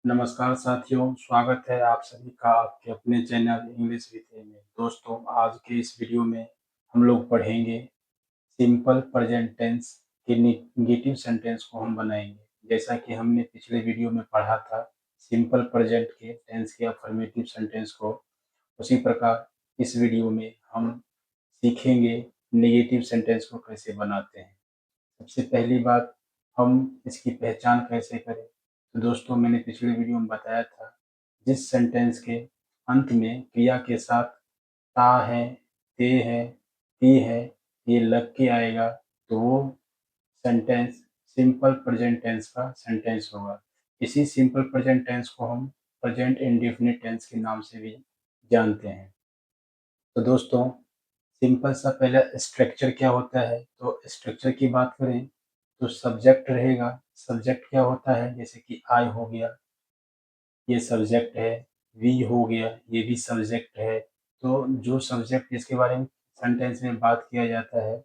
नमस्कार साथियों, स्वागत है आप सभी का आपके अपने चैनल इंग्लिश विद ए में। दोस्तों, आज के इस वीडियो में हम लोग पढ़ेंगे सिंपल प्रेजेंट टेंस के नेगेटिव सेंटेंस को हम बनाएंगे। जैसा कि हमने पिछले वीडियो में पढ़ा था सिंपल प्रेजेंट के टेंस के अफर्मेटिव सेंटेंस को, उसी प्रकार इस वीडियो में हम सीखेंगे नेगेटिव सेंटेंस को कैसे बनाते हैं। सबसे पहली बात, हम इसकी पहचान कैसे करें। तो दोस्तों, मैंने पिछले वीडियो में बताया था जिस सेंटेंस के अंत में क्रिया के साथ ता है, ते है, ती है, ये लग के आएगा तो वो सेंटेंस सिंपल प्रेजेंट टेंस का सेंटेंस होगा। इसी सिंपल प्रेजेंट टेंस को हम प्रेजेंट इंडेफिनिट टेंस के नाम से भी जानते हैं। तो दोस्तों, सिंपल सा पहला स्ट्रक्चर क्या होता है, तो स्ट्रक्चर की बात करें तो सब्जेक्ट रहेगा। सब्जेक्ट क्या होता है, जैसे कि आई हो गया, ये सब्जेक्ट है। वी हो गया, ये भी सब्जेक्ट है। तो जो सब्जेक्ट जिसके बारे में सेंटेंस में बात किया जाता है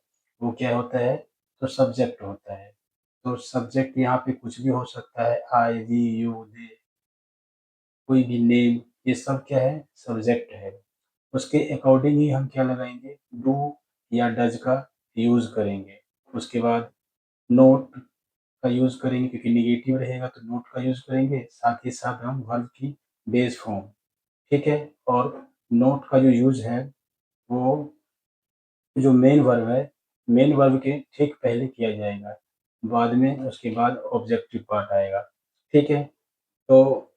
वो क्या होता है, तो सब्जेक्ट होता है। तो सब्जेक्ट यहाँ पे कुछ भी हो सकता है, आई, वी, यू, दे, कोई भी नेम, ये सब क्या है, सब्जेक्ट है। उसके अकॉर्डिंग ही हम क्या लगाएंगे, डू या डज का यूज करेंगे। उसके बाद नोट का यूज करेंगे, क्योंकि निगेटिव रहेगा तो नोट का यूज करेंगे। साथ ही साथ हम वर्ब की बेस फॉर्म, ठीक है। और नोट का जो यूज है वो जो मेन वर्ब है, मेन वर्ब के ठीक पहले किया जाएगा, बाद में उसके बाद ऑब्जेक्टिव पार्ट आएगा, ठीक है। तो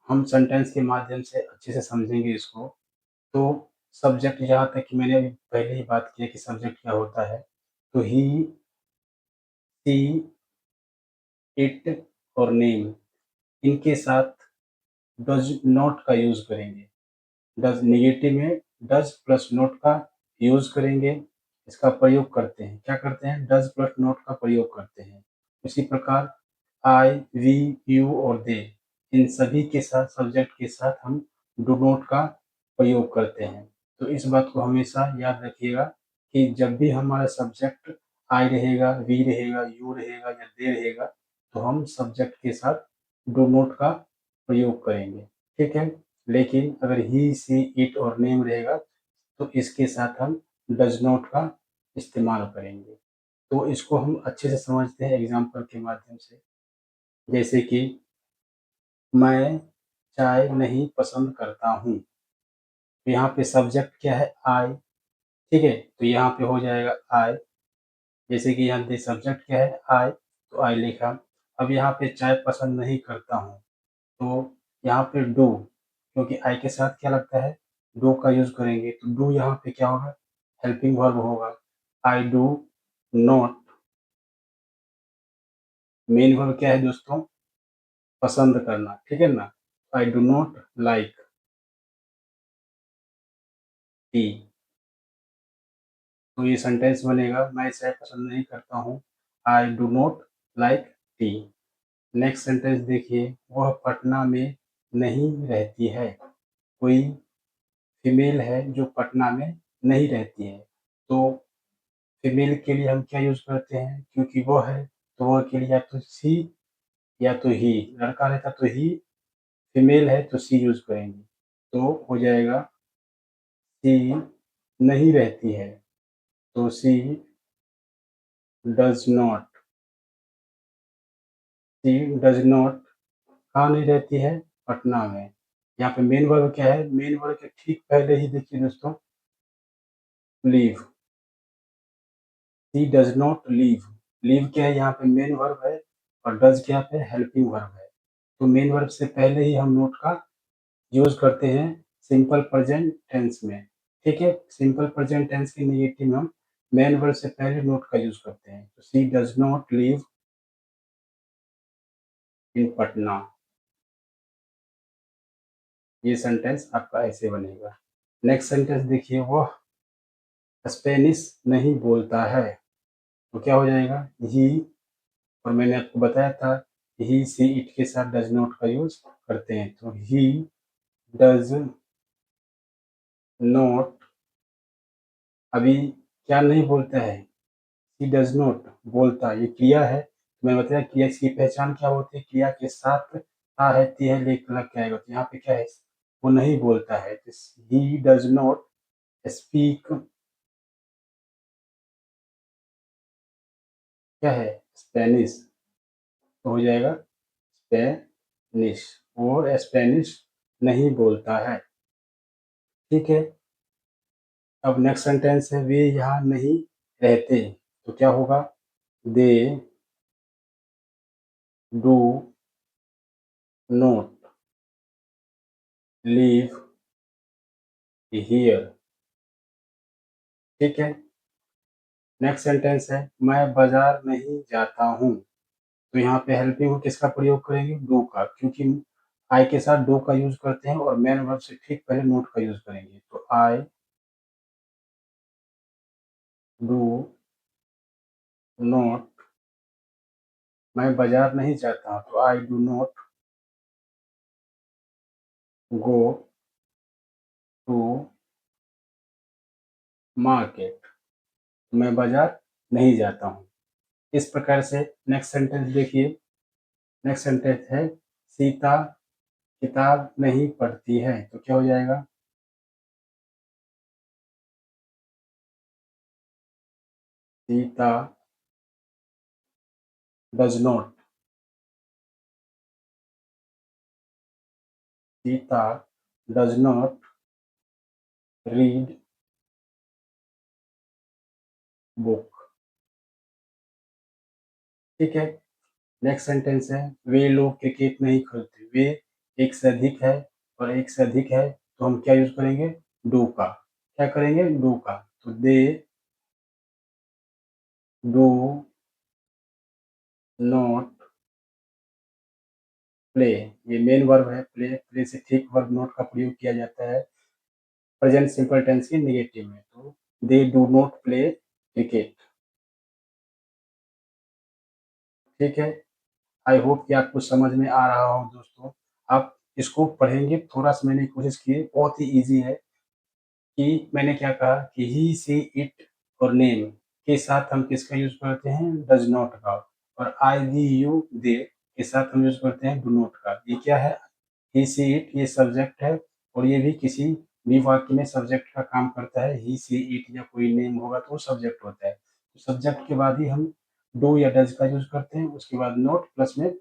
हम सेंटेंस के माध्यम से अच्छे से समझेंगे इसको। तो सब्जेक्ट, जहाँ तक कि मैंने अभी पहले ही बात की है कि सब्जेक्ट क्या होता है, तो ही, सी, इट और नेम, इनके साथ डज नॉट का यूज करेंगे। डज नेगेटिव में डज प्लस नॉट का यूज करेंगे, इसका प्रयोग करते हैं। क्या करते हैं, डज प्लस नॉट का प्रयोग करते हैं। इसी प्रकार आई, वी, यू और दे, इन सभी के साथ सब्जेक्ट के साथ हम डू नॉट का प्रयोग करते हैं। तो इस बात को हमेशा याद रखिएगा कि जब भी हमारा सब्जेक्ट आई रहेगा, वी रहेगा, यू रहेगा या दे रहेगा, तो हम सब्जेक्ट के साथ डू नॉट का प्रयोग करेंगे, ठीक है। लेकिन अगर ही, सी, इट और नेम रहेगा तो इसके साथ हम डज नॉट का इस्तेमाल करेंगे। तो इसको हम अच्छे से समझते हैं एग्जाम्पल के माध्यम से। जैसे कि मैं चाय नहीं पसंद करता हूँ, तो यहाँ पे सब्जेक्ट क्या है, आई, ठीक है। तो यहाँ पे हो जाएगा आई। जैसे कि यहाँ पे सब्जेक्ट क्या है, आई, तो आई लिखा। अब यहाँ पे चाय पसंद नहीं करता हूँ, तो यहाँ पे डू, क्योंकि आई के साथ क्या लगता है, डू का यूज करेंगे। तो डू यहाँ पे क्या होगा, हेल्पिंग वर्ब होगा। आई डू नॉट, मेन वर्ब क्या है दोस्तों, पसंद करना, ठीक है ना। आई डू नॉट लाइक टी, तो ये सेंटेंस बनेगा, मैं चाय पसंद नहीं करता हूँ, आई do not like T. Next sentence देखिए, वह पटना में नहीं रहती है। कोई फीमेल है जो पटना में नहीं रहती है, तो फीमेल के लिए हम क्या यूज करते हैं, क्योंकि वो है तो वो के लिए या तो सी या तो ही, लड़का रहता तो ही, फीमेल है तो सी यूज करेंगे। तो हो जाएगा सी नहीं रहती है, तो she does not, she does not कहाँ नहीं रहती है, पटना में। यहाँ पे मेन वर्ब क्या है, मेन वर्ब के ठीक पहले ही देखिए दोस्तों, leave, she does not leave. Leave क्या है, यहाँ पे मेन वर्ब है, और डज क्या है, हेल्पिंग वर्ब है। तो मेन वर्ब से पहले ही हम नोट का यूज करते हैं सिंपल प्रेजेंट टेंस में, ठीक है। सिंपल प्रेजेंट टेंस के नेगेटिव में हम मेन वर्ब से पहले नोट का यूज करते हैं। तो she does not live in Patna, ये सेंटेंस आपका ऐसे बनेगा। नेक्स्ट सेंटेंस देखिए, वह स्पेनिश नहीं बोलता है, तो क्या हो जाएगा, ही, और मैंने आपको बताया था ही, सी, इट के साथ डज नॉट का यूज करते हैं। तो ही डज नॉट, अभी क्या नहीं बोलता है, ही डज नॉट बोलता, ये क्रिया है। तो मैंने बताया क्रिया की पहचान क्या होती है, क्रिया के साथ ता है, ती है, लेके लग के आएगा, तो यहाँ पे क्या है, वो नहीं बोलता है। ही डज नॉट स्पीक, क्या है, स्पेनिश, तो हो जाएगा स्पेनिश। वो स्पेनिश नहीं बोलता है। ठीक है। अब नेक्स्ट सेंटेंस है, वे यहाँ नहीं रहते, तो क्या होगा, they do not live here. ठीक है। नेक्स्ट सेंटेंस है, मैं बाजार नहीं जाता हूँ, तो यहाँ पे हेल्पिंग में किसका प्रयोग करेंगे, डू का, क्योंकि आई के साथ डू का यूज करते हैं और मेन वर्ब से ठीक पहले नोट का यूज करेंगे। तो आई डू नॉट, मैं बाजार नहीं जाता, तो I do not go to market, मैं बाजार नहीं जाता हूँ। इस प्रकार से नेक्स्ट सेंटेंस देखिए। नेक्स्ट सेंटेंस है, सीता किताब नहीं पढ़ती है, तो क्या हो जाएगा, Sita does not, Sita does not read book. ठीक है। नेक्स्ट सेंटेंस है, वे लोग क्रिकेट नहीं खेलते, वे एक से अधिक है, और एक से अधिक है तो हम क्या यूज करेंगे, डू का, क्या करेंगे, डू का, तो दे डू नॉट प्ले, ये मेन वर्ब है, प्ले, प्ले से ठीक वर्ब नॉट का प्रयोग किया जाता है प्रेजेंट सिंपल टेंस के नेगेटिव में, तो they do not play cricket. ठीक है। आई होप कि आपको समझ में आ रहा हो दोस्तों। आप इसको पढ़ेंगे, थोड़ा सा मैंने कोशिश की, बहुत ही इजी है। कि मैंने क्या कहा कि ही सी इट और नेम के साथ हम किसका यूज करते हैं, डज नॉट का, और आई वी यू दे के साथ हम यूज करते हैं डू नॉट का। ये क्या है, ही सी इट ये सब्जेक्ट है, और ये भी किसी भी वाक्य में सब्जेक्ट का काम करता है। ही सी इट या कोई नेम होगा तो वो सब्जेक्ट होता है, तो सब्जेक्ट के बाद ही हम डू या डज का यूज करते हैं, उसके बाद नॉट प्लस में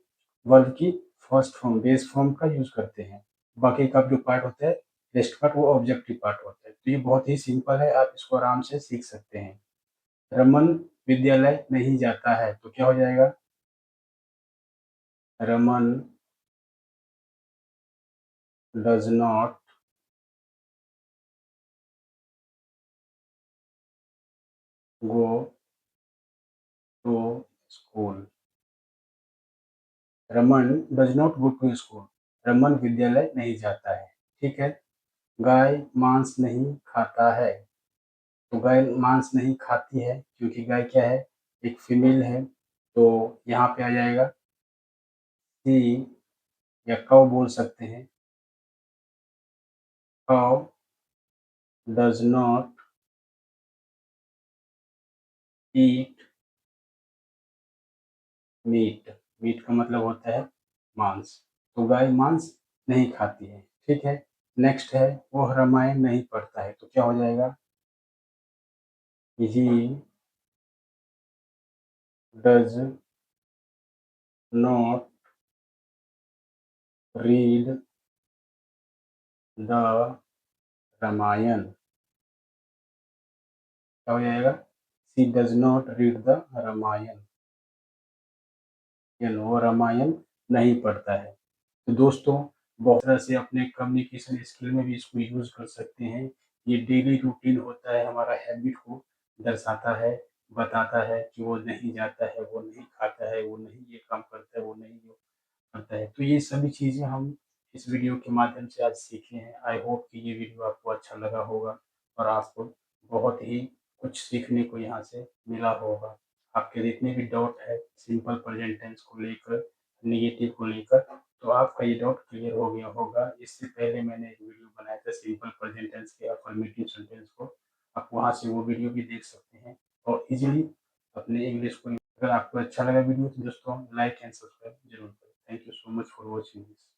वर्ब की फर्स्ट फॉर्म बेस फॉर्म का यूज करते हैं। बाकी का जो पार्ट होता है, रेस्ट पार्ट, वो ऑब्जेक्टिव पार्ट होता है। तो ये बहुत ही सिंपल है, आप इसको आराम से सीख सकते हैं। रमन विद्यालय नहीं जाता है, तो क्या हो जाएगा, Raman does not go to school. Raman does not go to school, Raman विद्यालय नहीं जाता है। ठीक है। गाय मांस नहीं खाता है, तो गाय मांस नहीं खाती है, क्योंकि गाय क्या है, एक फीमेल है, तो यहाँ पे आ जाएगा सी, या कौ बोल सकते हैं, cow does not eat meat, meat का मतलब होता है मांस, तो गाय मांस नहीं खाती है। ठीक है। नेक्स्ट है, वो रामायण नहीं पढ़ता है, तो क्या हो जाएगा, he does not read the Ramayana, क्या हो जाएगा, she does not read the Ramayana, यानी वो रामायण नहीं पढ़ता है। तो दोस्तों, बहुत तरह से अपने कम्युनिकेशन स्किल में भी इसको यूज कर सकते हैं। ये डेली रूटीन होता है, हमारा हैबिट को दर्शाता है, बताता है कि वो नहीं जाता है, वो नहीं खाता है, वो नहीं ये काम करता है, वो नहीं वो करता है। तो ये सभी चीजें हम इस वीडियो के माध्यम से आज सीखे हैं। आई होप कि ये वीडियो आपको अच्छा लगा होगा, और आपको बहुत ही कुछ सीखने को यहाँ से मिला होगा। आपके जितने भी डाउट है सिंपल प्रेजेंट टेंस को लेकर, नेगेटिव को लेकर, तो आपका ये डाउट क्लियर हो गया होगा। इससे पहले मैंने एक वीडियो बनाया था सिंपल प्रेजेंट टेंस के अफर्मेटिव सेंटेंस को, आप वहाँ से वो वीडियो भी देख सकते हैं और इजीली अपने इंग्लिश को। अगर आपको अच्छा लगा वीडियो तो दोस्तों लाइक एंड सब्सक्राइब जरूर करें। Thank you so so much for watching this.